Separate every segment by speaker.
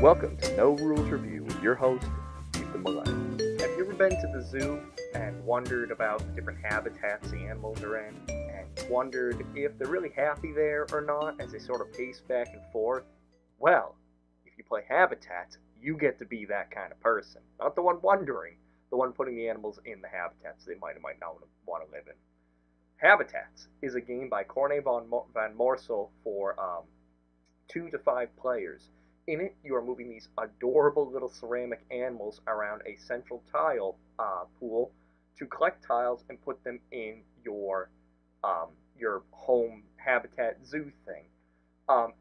Speaker 1: Welcome to No Rules Review with your host, Ethan Millett. Have you ever been to the zoo and wondered about the different habitats the animals are in, and wondered if they're really happy there or not as they sort of pace back and forth? Well, if you play Habitats, you get to be that kind of person. Not the one wondering, the one putting the animals in the habitats they might or might not want to live in. Habitats is a game by Corne van Moorsel for 2 to 5 players. In it, you are moving these adorable little ceramic animals around a central tile pool to collect tiles and put them in your home habitat zoo thing.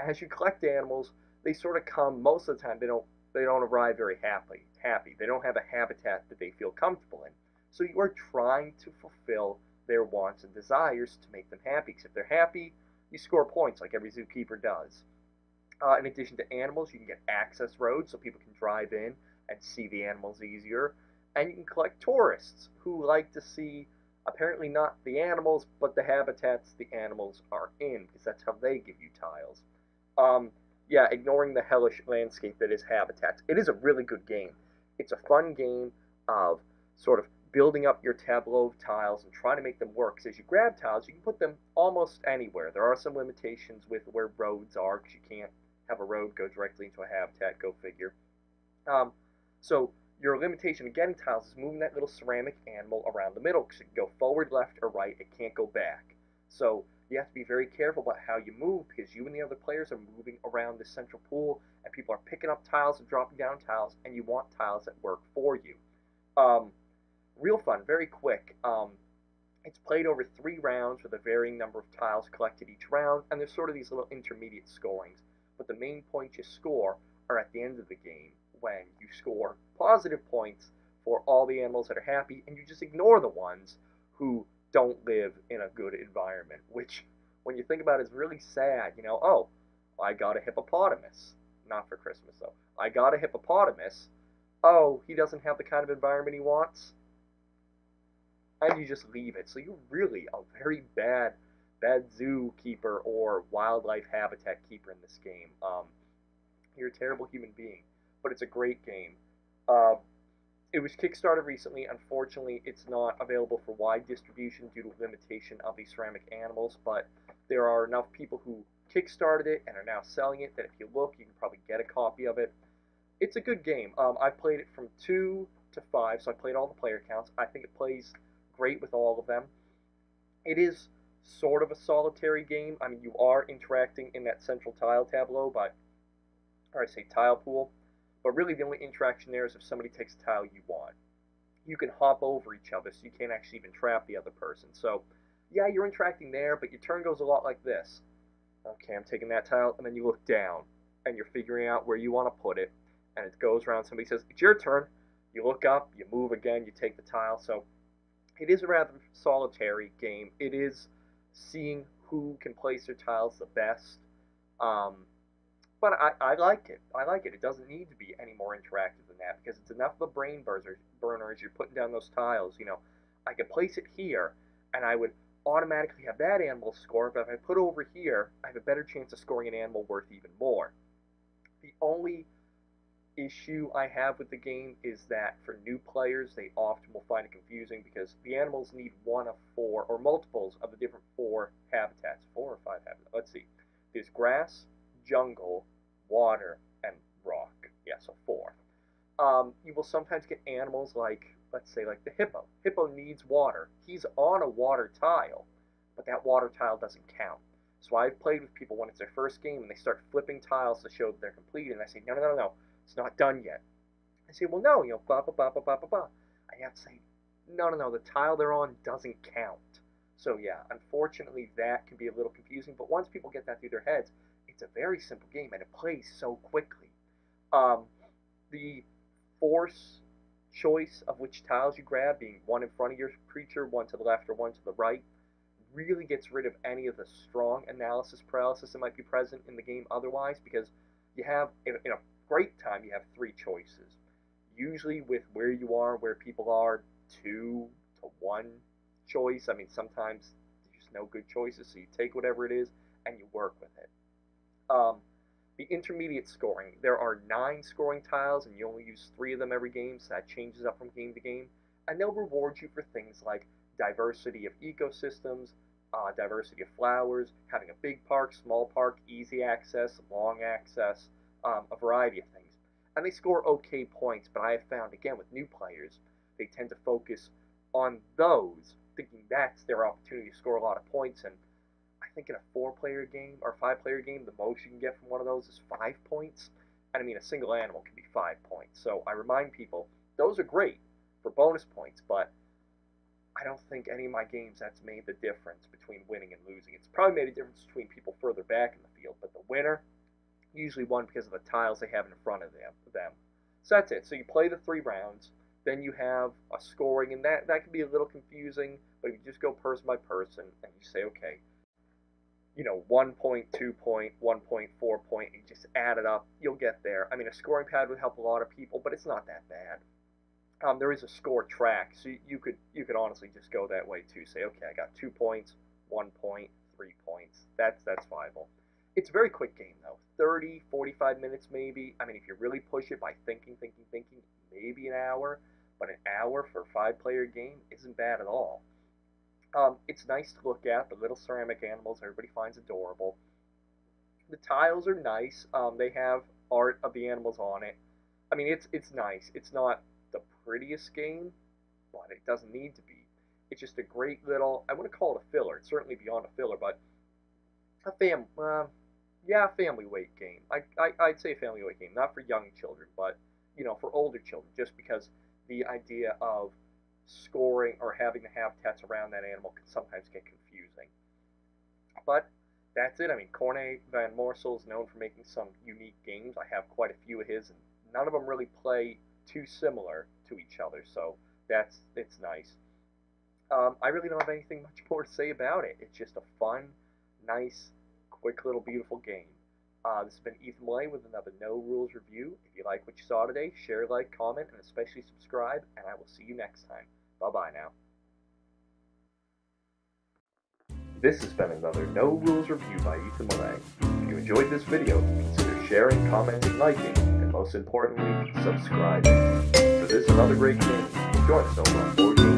Speaker 1: As you collect animals, they sort of come most of the time. They don't arrive very happy. They don't have a habitat that they feel comfortable in. So you are trying to fulfill their wants and desires to make them happy. Because if they're happy, you score points like every zookeeper does. In addition to animals, you can get access roads so people can drive in and see the animals easier. And you can collect tourists who like to see, apparently not the animals, but the habitats the animals are in, because that's how they give you tiles. Yeah, ignoring the hellish landscape that is Habitats. It is a really good game. It's a fun game of sort of building up your tableau of tiles and trying to make them work. Because as you grab tiles, you can put them almost anywhere. There are some limitations with where roads are, because you can't have a road go directly into a habitat, go figure. Um, so your limitation of getting tiles is moving that little ceramic animal around the middle, because it can go forward, left, or right. It can't go back. So you have to be very careful about how you move, because you and the other players are moving around this central pool, and people are picking up tiles and dropping down tiles, and you want tiles that work for you. Um, Real fun, very quick. It's played over 3 rounds with a varying number of tiles collected each round, and there's sort of these little intermediate scorings. But the main points you score are at the end of the game, when you score positive points for all the animals that are happy, and you just ignore the ones who don't live in a good environment, which, when you think about it, is really sad. Oh, I got a hippopotamus. Not for Christmas, though. I got a hippopotamus. Oh, he doesn't have the kind of environment he wants, and you just leave it. So you're really a very bad zookeeper or wildlife habitat keeper in this game. You're a terrible human being, but it's a great game. Uh, it was kickstarted recently. Unfortunately, it's not available for wide distribution due to limitation of these ceramic animals, but there are enough people who kickstarted it and are now selling it that if you look, you can probably get a copy of it. It's a good game. I've played it from 2 to 5, so I played all the player counts. I think it plays great with all of them. It is sort of a solitary game. I mean, you are interacting in that central tile tableau, or I say tile pool, but really the only interaction there is if somebody takes a tile you want. You can hop over each other, so you can't actually even trap the other person. So, yeah, you're interacting there, but your turn goes a lot like this. Okay, I'm taking that tile, and then you look down, and you're figuring out where you want to put it, and it goes around. Somebody says, it's your turn. You look up, you move again, you take the tile. So it is a rather solitary game. It is seeing who can place their tiles the best. Um, but I like it. I like it. It doesn't need to be any more interactive than that, because it's enough of a burner as you're putting down those tiles. I could place it here, and I would automatically have that animal score. But if I put it over here, I have a better chance of scoring an animal worth even more. The only issue I have with the game is that for new players, they often will find it confusing, because the animals need one of 4 or multiples of the different 4 habitats. 4 or 5 habitats. Let's see. There's grass, jungle, water, and rock. Yeah, so 4. You will sometimes get animals like, let's say, like the hippo. Hippo needs water. He's on a water tile, but that water tile doesn't count. So I've played with people when it's their first game and they start flipping tiles to show that they're complete, and I say, no, it's not done yet. I say, well, no, blah, blah, blah, blah, blah, blah, blah. I have to say, no, the tile they're on doesn't count. So, yeah, unfortunately, that can be a little confusing, but once people get that through their heads, it's a very simple game, and it plays so quickly. Um, the force choice of which tiles you grab, being one in front of your creature, one to the left, or one to the right, really gets rid of any of the strong analysis paralysis that might be present in the game otherwise, because you have, in a great time, you have 3 choices. Usually with where you are, where people are, 2 to 1 choice. I mean, sometimes there's just no good choices, so you take whatever it is and you work with it. Um, The intermediate scoring, there are 9 scoring tiles and you only use 3 of them every game, so that changes up from game to game. And they'll reward you for things like diversity of ecosystems, diversity of flowers, having a big park, small park, easy access, long access, a variety of things. And they score okay points, but I have found, again, with new players, they tend to focus on those, thinking that's their opportunity to score a lot of points. And I think in a 4-player game or 5-player game, the most you can get from one of those is 5 points. And I mean, a single animal can be 5 points. So I remind people, those are great for bonus points, but I don't think any of my games that's made the difference between winning and losing. It's probably made a difference between people further back in the field, but the winner usually won because of the tiles they have in front of them. So that's it. So you play the 3 rounds, then you have a scoring, and that can be a little confusing, but if you just go person by person and you say, okay, 1 point, 2 point, 1.4 point, and you just add it up, you'll get there. I mean, a scoring pad would help a lot of people, but it's not that bad. There is a score track, so you could honestly just go that way too. Say, okay, I got 2 points, 1 point, 3 points. That's viable. It's a very quick game though, 30, 45 minutes maybe. I mean, if you really push it by thinking, maybe an hour. But an hour for a 5-player game isn't bad at all. It's nice to look at, the little ceramic animals everybody finds adorable. The tiles are nice. They have art of the animals on it. I mean, it's nice. It's not the prettiest game, but it doesn't need to be. It's just a great little, I wouldn't call it a filler. It's certainly beyond a filler, but a family weight game. I'd say a family weight game, not for young children, but for older children, just because the idea of scoring or having the habitats around that animal can sometimes get confusing. But that's it. I mean, Corne van Moorsel is known for making some unique games. I have quite a few of his, and none of them really play too similar to each other, so it's nice. I really don't have anything much more to say about it. It's just a fun, nice, quick little beautiful game. This has been Ethan Millay with another No Rules review. If you like what you saw today, share, like, comment, and especially subscribe, and I will see you next time. Bye-bye now. This has been another No Rules review by Ethan Millay. If you enjoyed this video, consider sharing, commenting, liking, and most importantly, subscribing. For this and other great games, join us over on Board Game